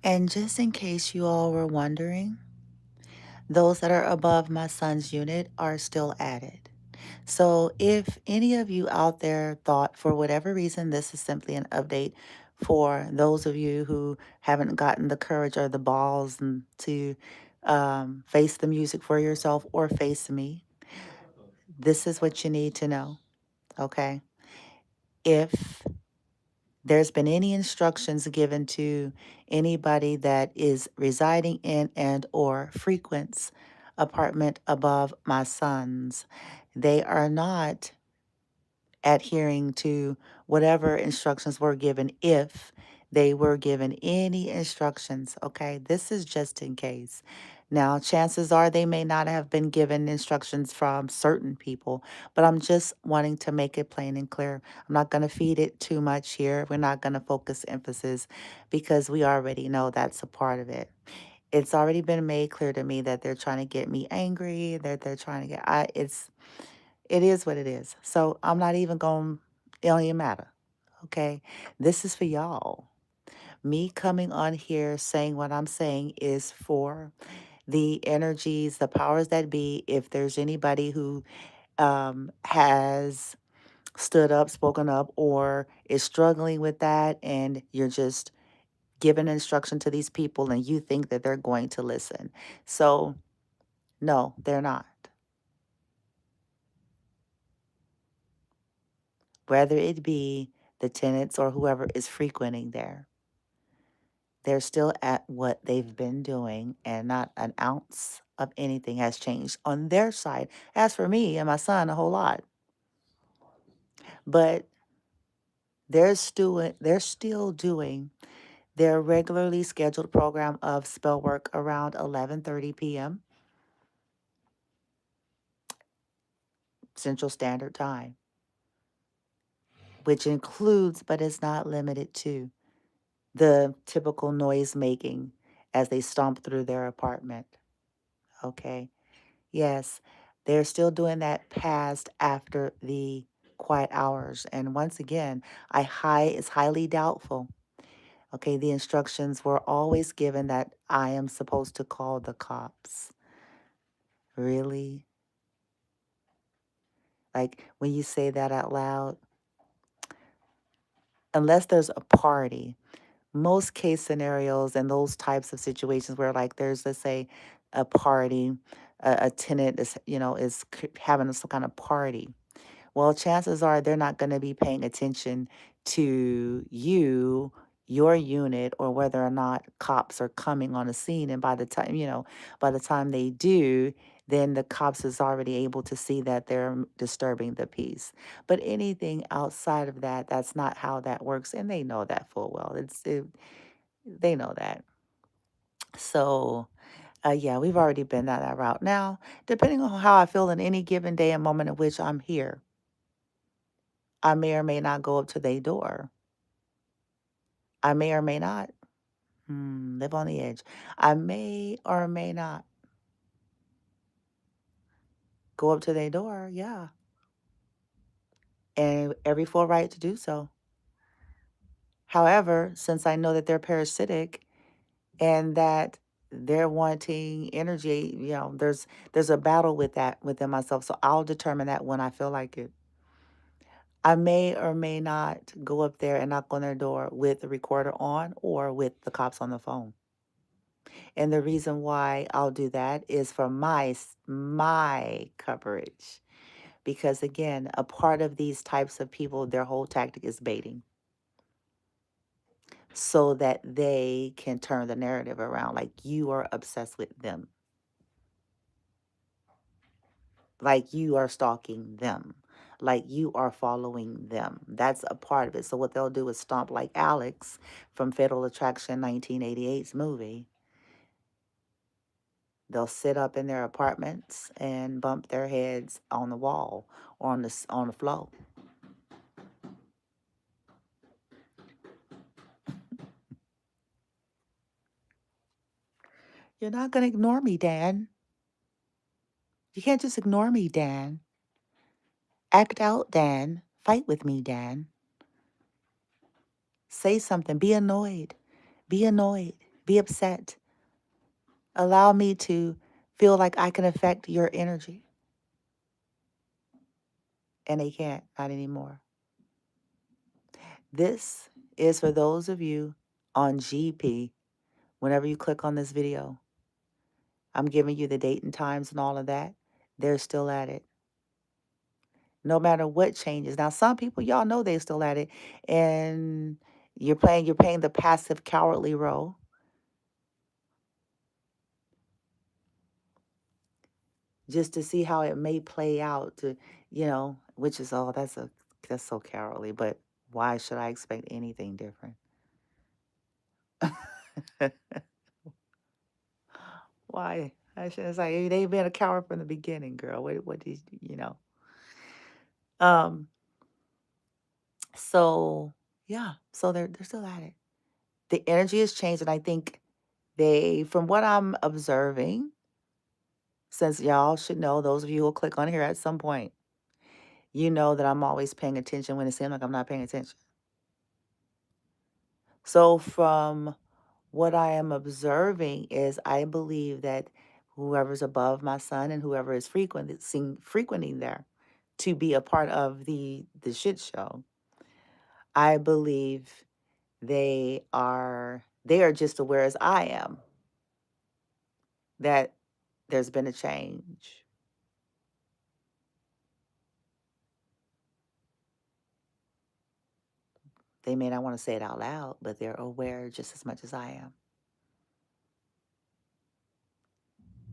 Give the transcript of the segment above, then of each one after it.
And just in case you all were wondering, those that are above my son's unit are still added. So if any of you out there thought for whatever reason this is simply an update for those of you who haven't gotten the courage or the balls to face the music for yourself or face me, this is what you need to know, okay? If there's been any instructions given to anybody that is residing in and or frequents apartment above my son's, they are not adhering to whatever instructions were given if they were given any instructions. Okay, this is just in case. Now, chances are they may not have been given instructions from certain people, but I'm just wanting to make it plain and clear. I'm not going to feed it too much here. We're not going to focus emphasis because we already know that's a part of it. It's already been made clear to me that they're trying to get me angry, that they're trying to get it is what it is. So I'm not even going, it don't even matter. Okay. This is for y'all. Me coming on here saying what I'm saying is for the energies, the powers that be. If there's anybody who has stood up, spoken up, or is struggling with that, and you're just giving instruction to these people and you think that they're going to listen. So, no, they're not. Whether it be the tenants or whoever is frequenting there. They're still at what they've been doing, and not an ounce of anything has changed on their side. As for me and my son, a whole lot. But they're still doing their regularly scheduled program of spell work around 11:30 p.m. Central Standard Time, which includes but is not limited to the typical noise making as they stomp through their apartment. Okay. Yes, they're still doing that past after the quiet hours. And once again, it's highly doubtful. Okay, the instructions were always given that I am supposed to call the cops. Really? Like when you say that out loud, unless there's a party, most case scenarios and those types of situations where like there's, let's say, a party, a tenant is having some kind of party. Well, chances are they're not going to be paying attention to you, your unit, or whether or not cops are coming on the scene. And by the time they do, then the cops is already able to see that they're disturbing the peace. But anything outside of that, that's not how that works, and they know that full well. They know that. So, yeah, we've already been down that route. Now, depending on how I feel in any given day and moment in which I'm here, I may or may not go up to their door. I may or may not live on the edge. I may or may not go up to their door, yeah, and every full right to do so. However, since I know that they're parasitic and that they're wanting energy, there's a battle with that within myself. So I'll determine that when I feel like it. I may or may not go up there and knock on their door with the recorder on or with the cops on the phone. And the reason why I'll do that is for my coverage. Because again, a part of these types of people, their whole tactic is baiting so that they can turn the narrative around like you are obsessed with them, like you are stalking them, like you are following them. That's a part of it. So what they'll do is stomp like Alex from Fatal Attraction 1988's movie. They'll sit up in their apartments and bump their heads on the wall or on the floor. You're not going to ignore me, Dan. You can't just ignore me, Dan. Act out, Dan. Fight with me, Dan. Say something. Be annoyed. Be annoyed. be upset. Allow me to feel like I can affect your energy. And they can't, not anymore. This is for those of you on GP. Whenever you click on this video, I'm giving you the date and times and all of that. They're still at it. No matter what changes. Now, some people, y'all know they're still at it. And you're playing the passive cowardly role. Just to see how it may play out to, which is, oh, that's so cowardly. But why should I expect anything different? Why? It's like they've been a coward from the beginning, girl. What did you know? Um. So yeah. So they're still at it. The energy has changed, and I think from what I'm observing, since y'all should know, those of you who will click on here at some point, you know that I'm always paying attention when it seems like I'm not paying attention. So from what I am observing is I believe that whoever's above my son and whoever is frequenting there to be a part of the shit show, I believe they are just aware as I am that there's been a change. They may not want to say it out loud, but they're aware just as much as I am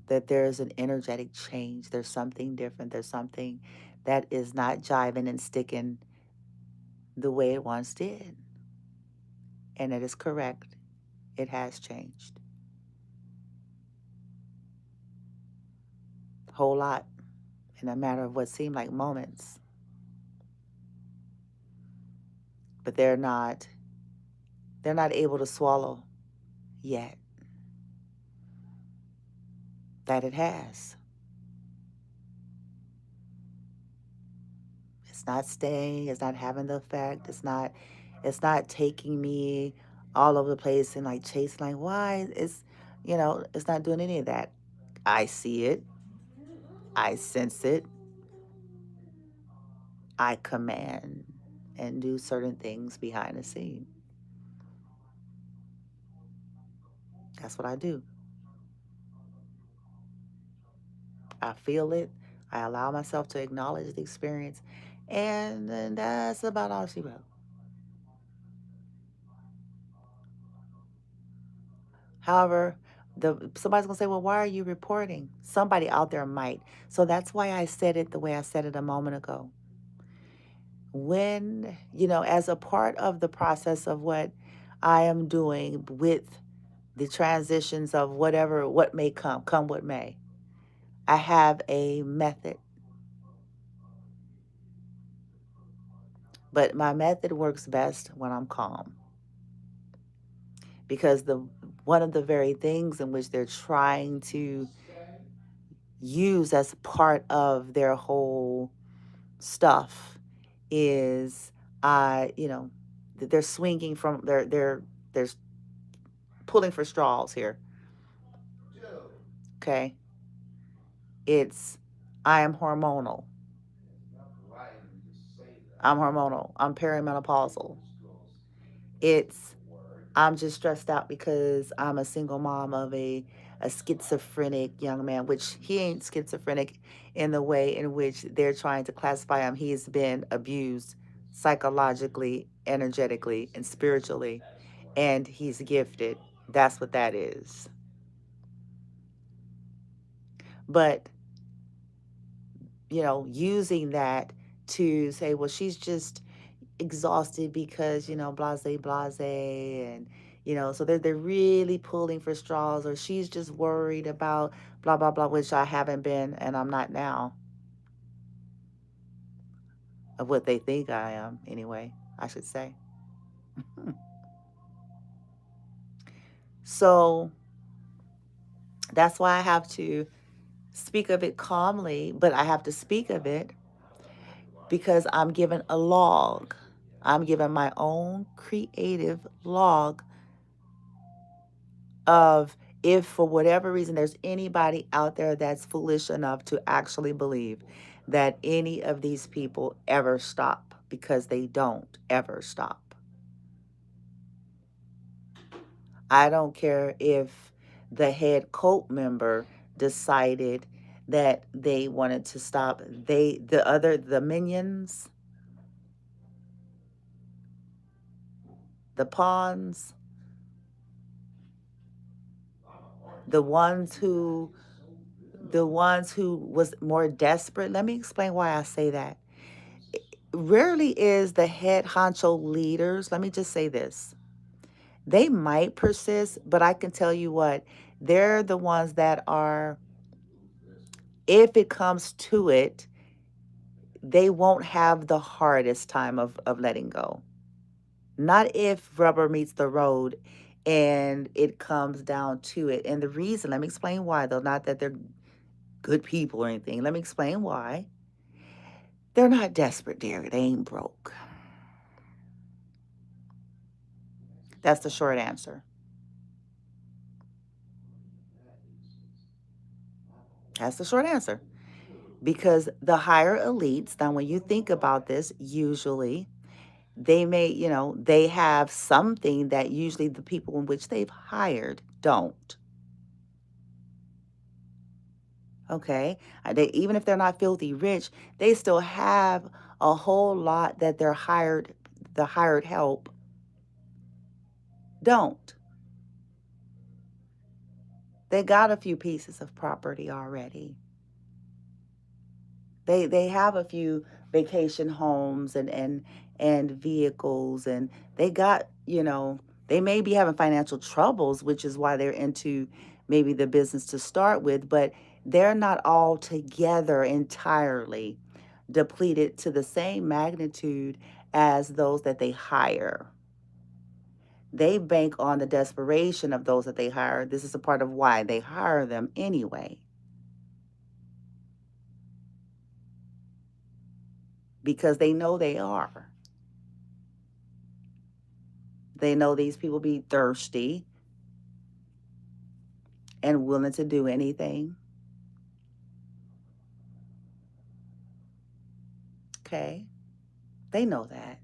that there's an energetic change. There's something different. There's something that is not jiving and sticking the way it once did. And it is correct. It has changed. A whole lot in a matter of what seemed like moments. But they're not able to swallow yet that it has. It's not staying, it's not having the effect, it's not taking me all over the place and like chasing like why it's not doing any of that. I see it, I sense it, I command and do certain things behind the scene. That's what I do. I feel it. I allow myself to acknowledge the experience. And then that's about all she wrote. However, somebody's gonna say, well, why are you reporting? Somebody out there might. So that's why I said it the way I said it a moment ago. When, as a part of the process of what I am doing with the transitions of what may come what may, I have a method. But my method works best when I'm calm. Because one of the very things in which they're trying to use as part of their whole stuff is they're swinging from they're pulling for straws here. Okay, it's I am hormonal. I'm hormonal. I'm perimenopausal. It's I'm just stressed out because I'm a single mom of a schizophrenic young man, which he ain't schizophrenic in the way in which they're trying to classify him. He's been abused psychologically, energetically, and spiritually, and he's gifted. That's what that is. But, using that to say, well, she's just exhausted because blase blase and so they're really pulling for straws, or she's just worried about blah blah blah, which I haven't been and I'm not now, of what they think I am anyway, I should say. So that's why I have to speak of it calmly, but I have to speak of it because I'm given a log. I'm given my own creative log of if for whatever reason there's anybody out there that's foolish enough to actually believe that any of these people ever stop, because they don't ever stop. I don't care if the head cult member decided that they wanted to stop. The minions, the pawns, the ones who was more desperate. Let me explain why I say that. Rarely is the head honcho leaders, let me just say this. They might persist, but I can tell you what, they're the ones that are, if it comes to it, they won't have the hardest time of letting go. Not if rubber meets the road and it comes down to it. And the reason, let me explain why, though, not that they're good people or anything. Let me explain why. They're not desperate, dear. They ain't broke. That's the short answer. That's the short answer. Because the higher elites, now when you think about this, usually they may, they have something that usually the people in which they've hired don't. Okay? Even if they're not filthy rich, they still have a whole lot that the hired help don't. They got a few pieces of property already. They have a few vacation homes and vehicles, and they got, they may be having financial troubles, which is why they're into maybe the business to start with, but they're not all together entirely depleted to the same magnitude as those that they hire. They bank on the desperation of those that they hire. This is a part of why they hire them anyway, because they know they are. They know these people be thirsty and willing to do anything. Okay? They know that.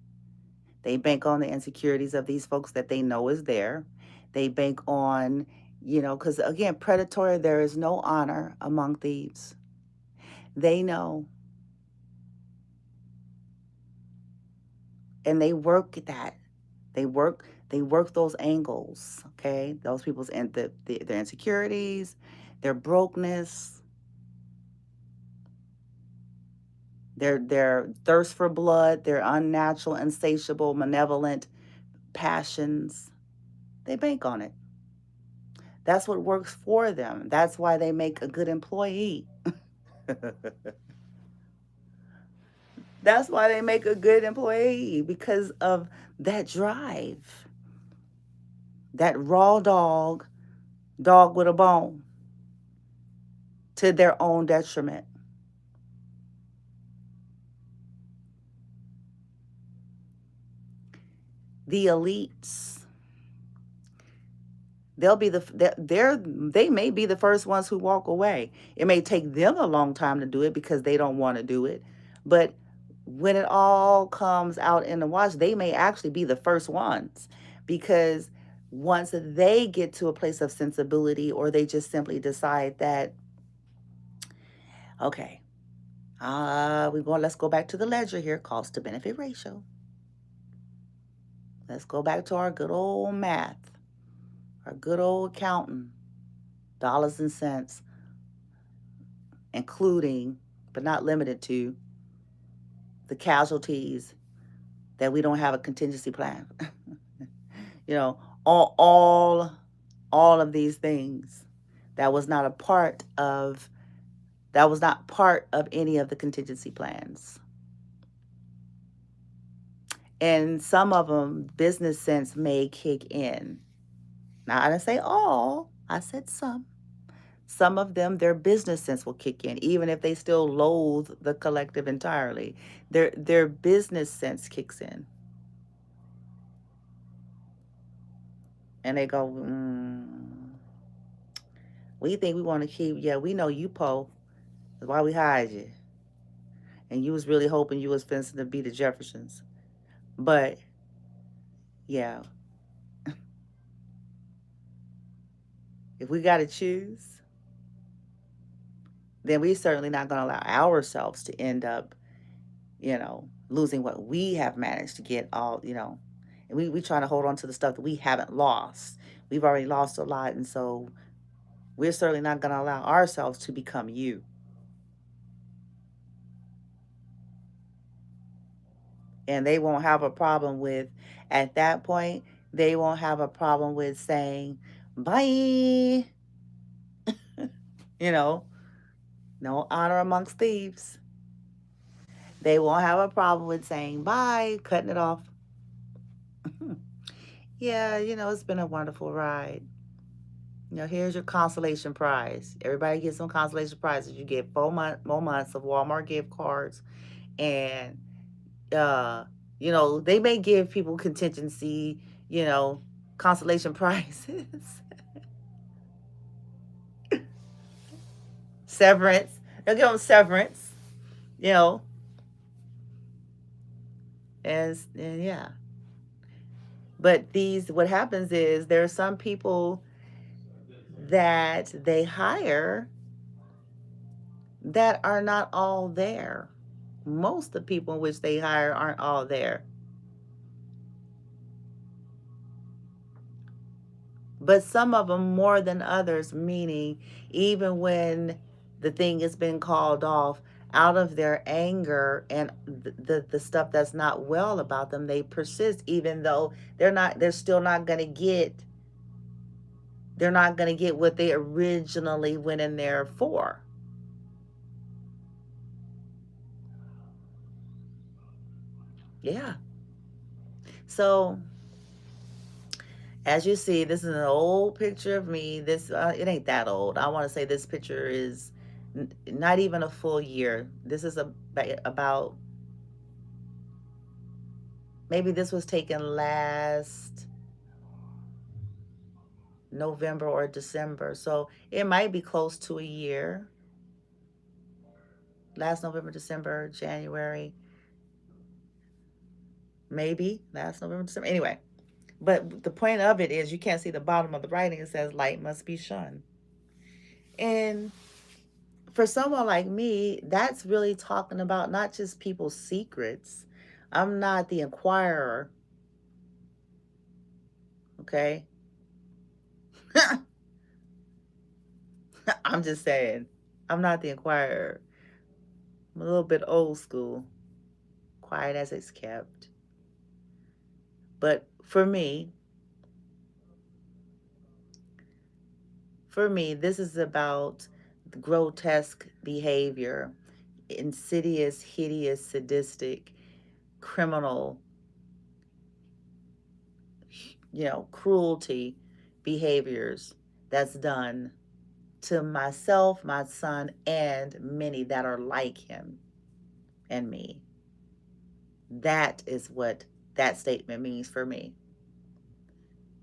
They bank on the insecurities of these folks that they know is there. They bank on, because again, predatory, there is no honor among thieves. They know. And they work that. They work those angles, okay? Those people's their insecurities, their brokenness, their thirst for blood, their unnatural, insatiable, malevolent passions. They bank on it. That's what works for them. That's why they make a good employee. That's why they make a good employee, because of that drive. That raw dog with a bone, to their own detriment. The elites, they may be the first ones who walk away. It may take them a long time to do it because they don't want to do it, but when it all comes out in the wash, they may actually be the first ones, because once they get to a place of sensibility, or they just simply decide that, okay, let's go back to the ledger here, cost to benefit ratio. Let's go back to our good old math, our good old accounting, dollars and cents, including, but not limited to, the casualties that we don't have a contingency plan. you know, all of these things that was not part of any of the contingency plans. And some of them, business sense may kick in. Now, I didn't say all, I said some. Some of them, their business sense will kick in, even if they still loathe the collective entirely. Their business sense kicks in. And they go, We think we want to keep, yeah, we know you po. That's why we hide you. And you was really hoping you was fencing to be the Jeffersons. But yeah, if we got to choose, then we certainly not going to allow ourselves to end up, losing what we have managed to get all. And we try to hold on to the stuff that we haven't lost. We've already lost a lot. And so we're certainly not going to allow ourselves to become you. And they won't have a problem with, at that point, they won't have a problem with saying, bye. you know, no honor amongst thieves. They won't have a problem with saying bye, cutting it off. Yeah, it's been a wonderful ride. Here's your consolation prize. Everybody gets some consolation prizes. You get more months of Walmart gift cards, and uh, they may give people contingency, you know, consolation prizes, severance. They'll give them severance, you know, and yeah. But what happens is there are some people that they hire that are not all there. Most of the people in which they hire aren't all there. But some of them more than others, meaning even when the thing has been called off, out of their anger and the stuff that's not well about them, they persist, even though they're not going to get what they originally went in there for. Yeah. So as you see, this is an old picture of me. This it ain't that old. I want to say this picture is not even a full year. This is about, maybe this was taken last November or December. So it might be close to a year. Last November, December, January, maybe last November, December. Anyway, but the point of it is you can't see the bottom of the writing. It says light must be shunned. And for someone like me, that's really talking about not just people's secrets. I'm not the inquirer, okay? I'm just saying, I'm not the inquirer. I'm a little bit old school, quiet as it's kept. But for me, this is about grotesque behavior, insidious, hideous, sadistic, criminal, cruelty behaviors that's done to myself, my son, and many that are like him and me. That is what that statement means for me.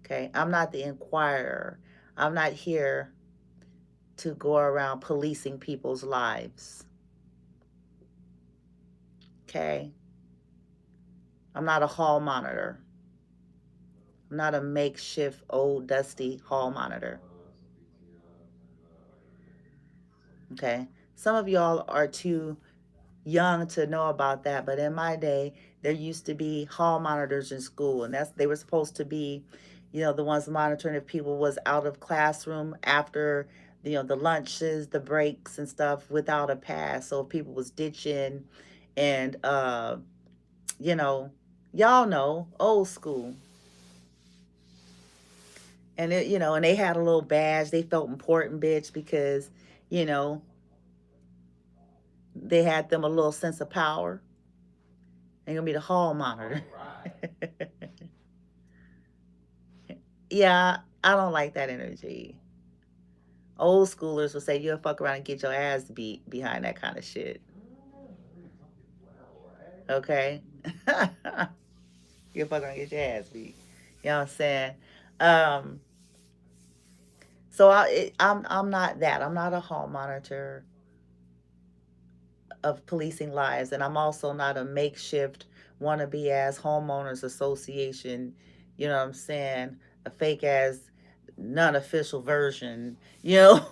Okay? I'm not the inquirer. I'm not here to go around policing people's lives. Okay? I'm not a hall monitor. I'm not a makeshift old dusty hall monitor. Okay? Some of y'all are too young to know about that, but in my day, there used to be hall monitors in school, and they were supposed to be, the ones monitoring if people was out of classroom after, the lunches, the breaks and stuff without a pass. So if people was ditching and you know, y'all know, old school. And and they had a little badge. They felt important, bitch, because, you know, they had them a little sense of power. They're gonna be the hall monitor. Yeah, I don't like that energy. Old schoolers will say you'll fuck around and get your ass beat behind that kind of shit. Okay? You'll fuck around and get your ass beat. You know what I'm saying? Um, So I'm not that. I'm not a hall monitor of policing lives, and I'm also not a makeshift wannabe ass homeowners association. You know what I'm saying? A fake ass non-official version. You know,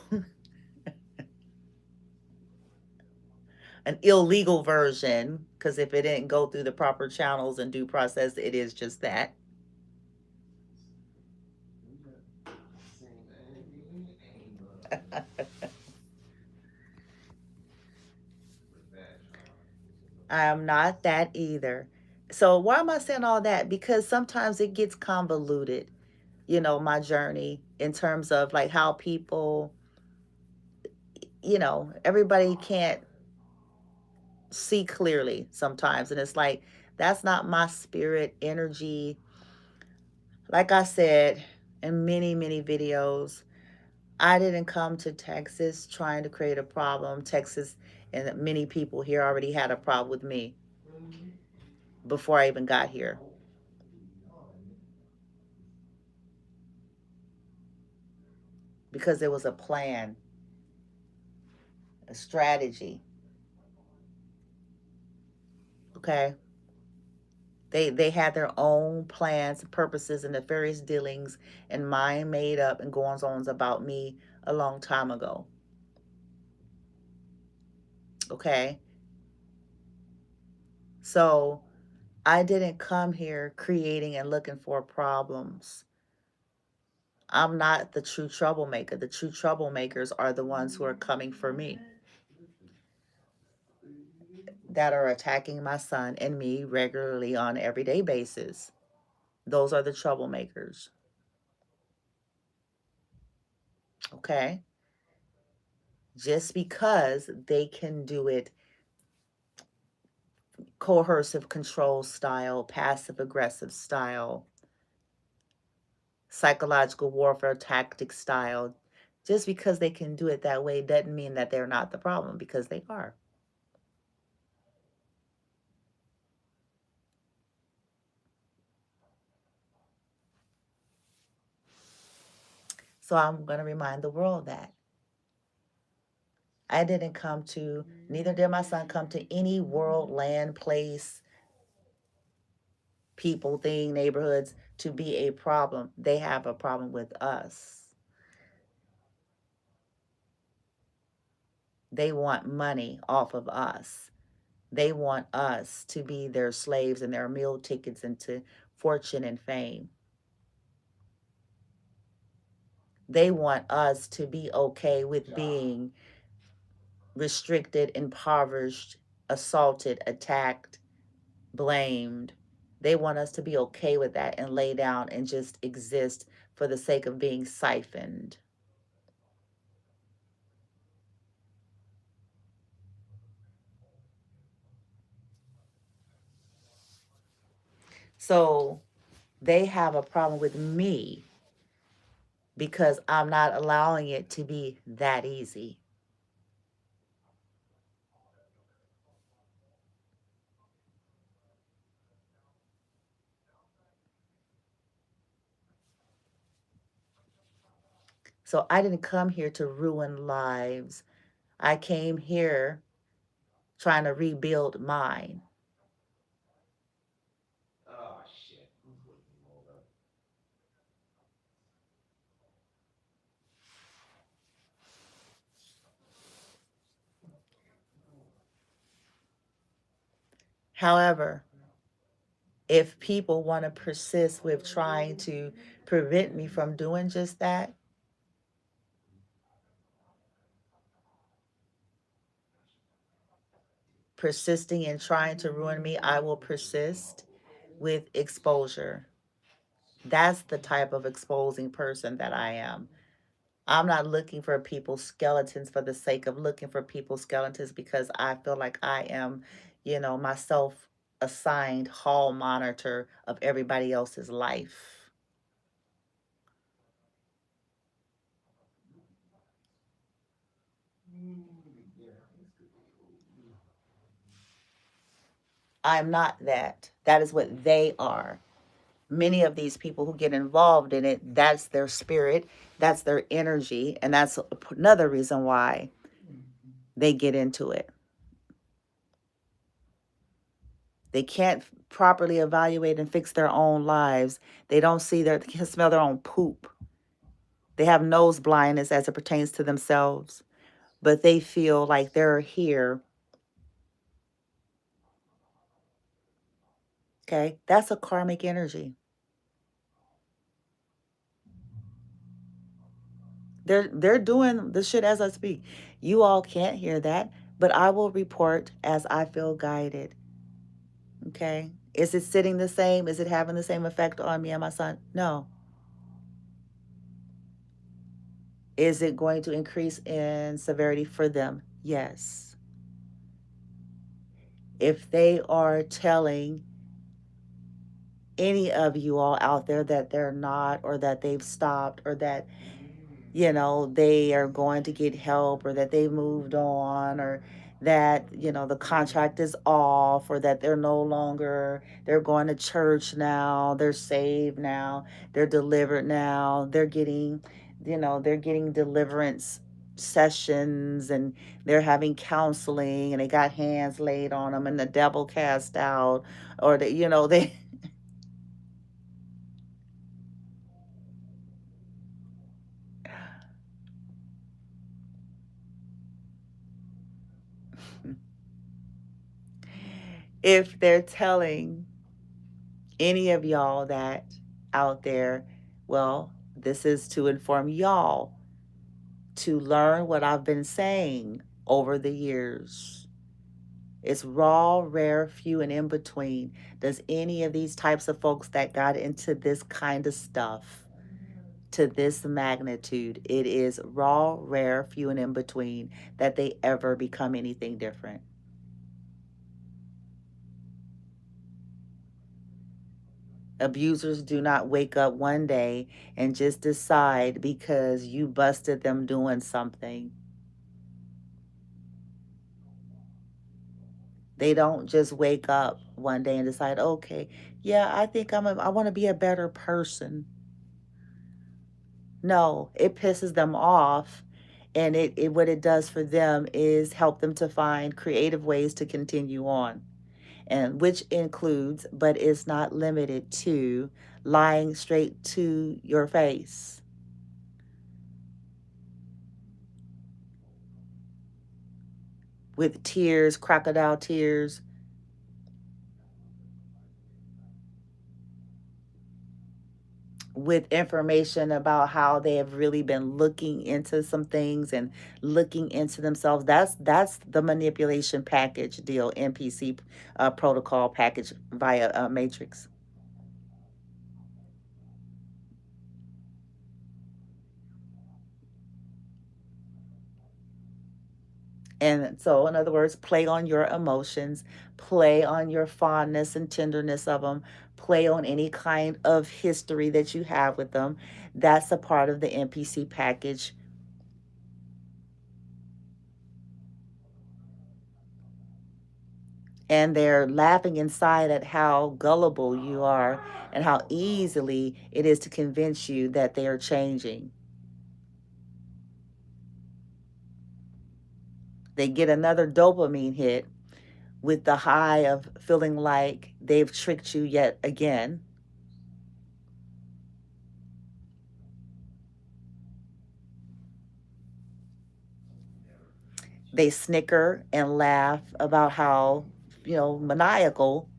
an illegal version. Because if it didn't go through the proper channels and due process, it is just that. I am not that either. So why am I saying all that? Because sometimes it gets convoluted, my journey in terms of like how people, everybody can't see clearly sometimes. And it's like, that's not my spirit energy. Like I said in many, many videos, I didn't come to Texas trying to create a problem. Texas and many people here already had a problem with me before I even got here. Because there was a plan, a strategy. Okay. They had their own plans, purposes, and nefarious dealings and mind made up and goings ons about me a long time ago. Okay. So I didn't come here creating and looking for problems. I'm not the true troublemaker. The true troublemakers are the ones who are coming for me, that are attacking my son and me regularly on an everyday basis. Those are the troublemakers. Okay? Just because they can do it coercive control style, passive aggressive style, psychological warfare tactic style, just because they can do it that way doesn't mean that they're not the problem, because they are. So I'm going to remind the world that I didn't come to, neither did my son come to any world, land, place, people, thing, neighborhoods to be a problem. They have a problem with us. They want money off of us. They want us to be their slaves and their meal tickets into fortune and fame. They want us to be okay with being restricted, impoverished, assaulted, attacked, blamed. They want us to be okay with that and lay down and just exist for the sake of being siphoned. So they have a problem with me because I'm not allowing it to be that easy. So I didn't come here to ruin lives. I came here trying to rebuild mine. However, if people want to persist with trying to prevent me from doing just that, persisting in trying to ruin me, I will persist with exposure. That's the type of exposing person that I am. I'm not looking for people's skeletons for the sake of looking for people's skeletons, because I feel like I am, myself assigned hall monitor of everybody else's life. I'm not that. That is what they are. Many of these people who get involved in it, that's their spirit, that's their energy, and that's another reason why they get into it. They can't properly evaluate and fix their own lives. They don't see they can smell their own poop. They have nose blindness as it pertains to themselves, but they feel like they're here. Okay? That's a karmic energy. They're doing the shit as I speak. You all can't hear that, but I will report as I feel guided. Okay? Is it sitting the same? Is it having the same effect on me and my son? No. Is it going to increase in severity for them? Yes. If they are telling any of you all out there that they're not, or that they've stopped, or that, you know, they are going to get help, or that they moved on, or that, you know, the contract is off, or that they're no longer, they're going to church now, they're saved now, they're delivered now, they're getting, you know, they're getting deliverance sessions, and they're having counseling, and they got hands laid on them, and the devil cast out, or they, you know, they if they're telling any of y'all that out there, well, this is to inform y'all to learn what I've been saying over the years. It's raw, rare, few, and in between. Does any of these types of folks that got into this kind of stuff to this magnitude, it is raw, rare, few, and in between that they ever become anything different. Abusers do not wake up one day and just decide because you busted them doing something. They don't just wake up one day and decide, okay, yeah, I think I want to be a better person. No, it pisses them off. And it what it does for them is help them to find creative ways to continue on. And which includes, but is not limited to, lying straight to your face with tears, crocodile tears, with information about how they have really been looking into some things and looking into themselves. That's the manipulation package deal, NPC protocol package via Matrix. And so, in other words, play on your emotions, play on your fondness and tenderness of them, play on any kind of history that you have with them. That's a part of the NPC package. And they're laughing inside at how gullible you are and how easily it is to convince you that they are changing. They get another dopamine hit with the high of feeling like they've tricked you yet again. They snicker and laugh about how, you know, maniacal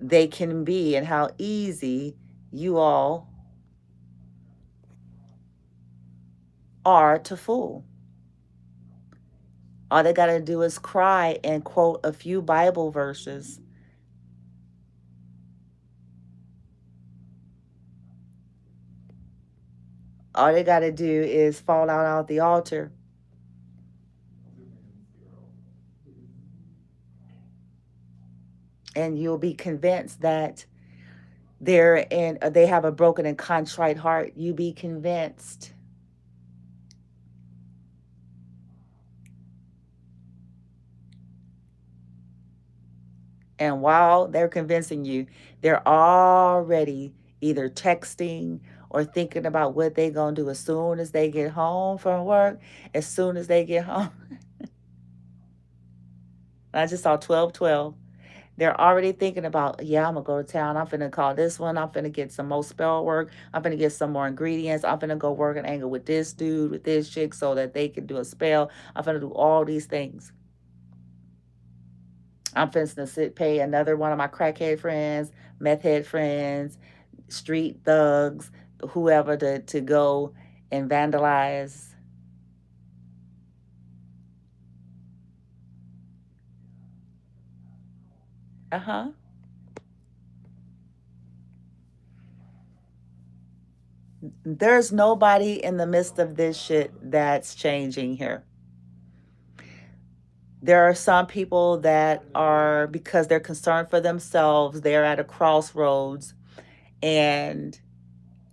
they can be and how easy you all are to fool. All they got to do is cry and quote a few Bible verses. All they got to do is fall out the altar, and you'll be convinced that they have a broken and contrite heart. You be convinced. And while they're convincing you, they're already either texting or thinking about what they're going to do as soon as they get home from work, as soon as they get home. I just saw 1212. They're already thinking about, yeah, I'm going to go to town. I'm finna call this one. I'm finna get some more spell work. I'm finna get some more ingredients. I'm finna go work an angle with this dude, with this chick, so that they can do a spell. I'm finna do all these things. I'm finna pay another one of my crackhead friends, meth head friends, street thugs, whoever to go and vandalize. Uh-huh. There's nobody in the midst of this shit that's changing here. There are some people that are, because they're concerned for themselves, they're at a crossroads, and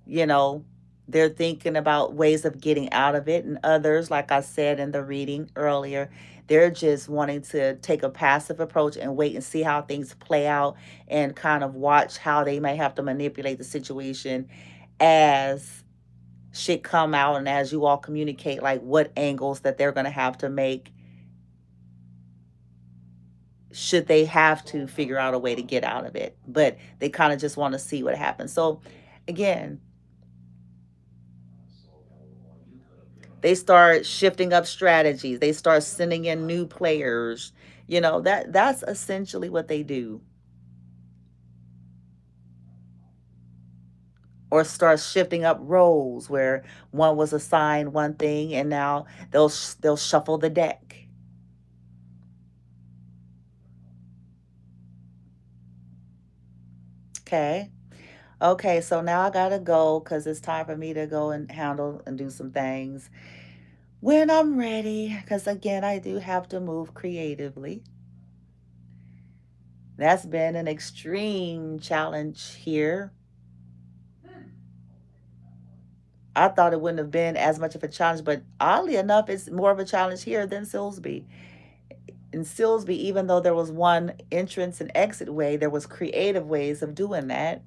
you know, they're thinking about ways of getting out of it. And others, like I said in the reading earlier, they're just wanting to take a passive approach and wait and see how things play out, and kind of watch how they may have to manipulate the situation as shit come out, and as you all communicate, like what angles that they're going to have to make should they have to figure out a way to get out of it. But they kind of just want to see what happens. So again, they start shifting up strategies. They start sending in new players. That's essentially what they do. Or start shifting up roles where one was assigned one thing and now they'll shuffle the deck. Okay. Okay, so now I gotta go because it's time for me to go and handle and do some things when I'm ready. Because again, I do have to move creatively. That's been an extreme challenge here. I thought it wouldn't have been as much of a challenge, but oddly enough, it's more of a challenge here than Silsby. In Silsby, even though there was one entrance and exit way, there was creative ways of doing that.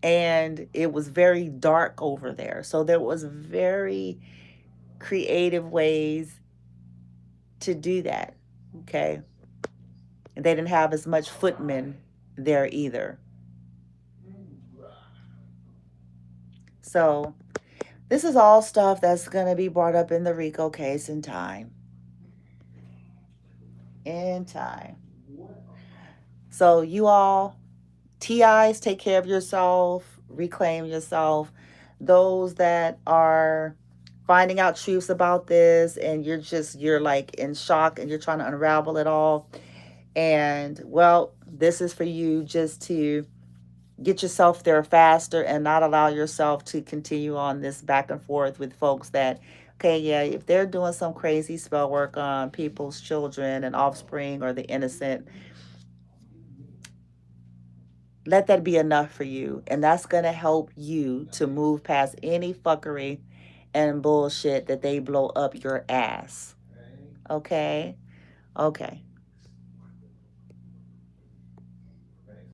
And it was very dark over there. So there was very creative ways to do that. Okay. And they didn't have as much footmen there either. So this is all stuff that's going to be brought up in the Rico case in time. In time. So you all, TIs, take care of yourself, reclaim yourself. Those that are finding out truths about this and you're like in shock and you're trying to unravel it all. And well, this is for you just to get yourself there faster and not allow yourself to continue on this back and forth with folks that, okay, yeah, if they're doing some crazy spell work on people's children and offspring or the innocent, let that be enough for you. And that's going to help you to move past any fuckery and bullshit that they blow up your ass. Okay? Okay.